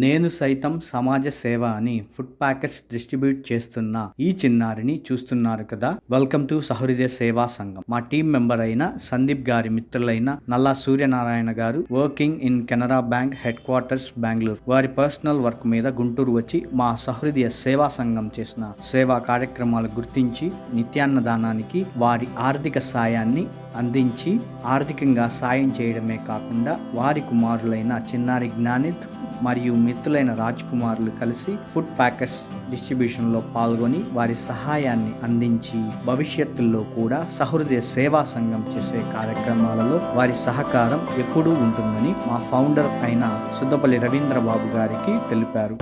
నేను సైతం సమాజ సేవ అని ఫుడ్ ప్యాకెట్స్ డిస్ట్రిబ్యూట్ చేస్తున్న ఈ చిన్నారిని చూస్తున్నారు కదా. వెల్కమ్ టు సహృదయ సేవా సంఘం. మా టీం మెంబర్ అయిన సందీప్ గారి మిత్రులైన నల్లా సూర్యనారాయణ గారు working in Canara bank head quarters Bengaluru. వారి పర్సనల్ వర్క్ మీద గుంటూరు వచ్చి మా సహృదయ సేవా సంఘం చేసిన సేవా కార్యక్రమాలు గుర్తించి నిత్యాన్నదానానికి వారి ఆర్థిక సాయాన్ని అందించి ఆర్థికంగా సాయం చేయడమే కాకుండా వారి కుమారులైన చిన్నారి జ్ఞానిత్ మరియు మిత్రులైన రాజ్ కుమారులు కలిసి ఫుడ్ ప్యాకెట్స్ డిస్ట్రిబ్యూషన్లో పాల్గొని వారి సహాయాన్ని అందించి భవిష్యత్తులో కూడా సహృదయ సేవా సంఘం చేసే కార్యక్రమాలలో వారి సహకారం ఎప్పుడూ ఉంటుందని మా ఫౌండర్ అయిన సుద్దపల్లి రవీంద్రబాబు గారికి తెలిపారు.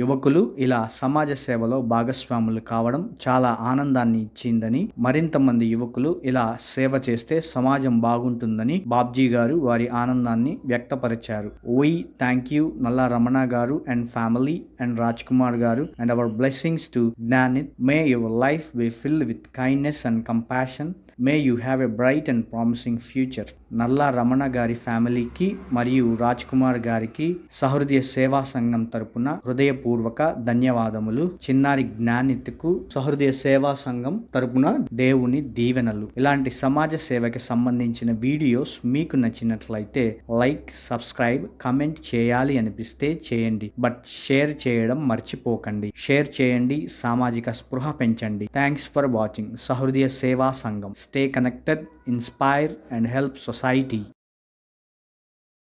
యువకులు ఇలా సమాజ సేవలో భాగస్వాములు కావడం చాలా ఆనందాన్ని ఇచ్చిందని, మరింత మంది యువకులు ఇలా సేవ చేస్తే సమాజం బాగుంటుందని బాబ్జీ గారు వారి ఆనందాన్ని వ్యక్తపరిచారు. We thank you Nalla Ramana garu and family and Raj Kumar garu and our blessings to Gnanith. May your life be filled with kindness and compassion. May you have a bright and promising future. Nalla Ramana గారి ఫ్యామిలీకి మరియు రాజ్ కుమార్ గారికి సహృదయ సేవా సంఘం తరపున హృదయపూర్వక ధన్యవాదములు. చిన్నారి జ్ఞానిత్కు సహృదయ సేవా సంఘం తరపున దేవుని దీవెనలు. ఇలాంటి సమాజ సేవకి సంబంధించిన వీడియోస్ మీకు నచ్చినట్లయితే లైక్, సబ్స్క్రైబ్, కమెంట్ చేయాలి అనిపిస్తే చేయండి. బట్ షేర్ చేయడం మర్చిపోకండి. షేర్ చేయండి, సామాజిక స్పృహ పెంచండి. థ్యాంక్స్ ఫర్ వాచింగ్ సహృదయ సేవా సంఘం. Stay connected, inspire and help society.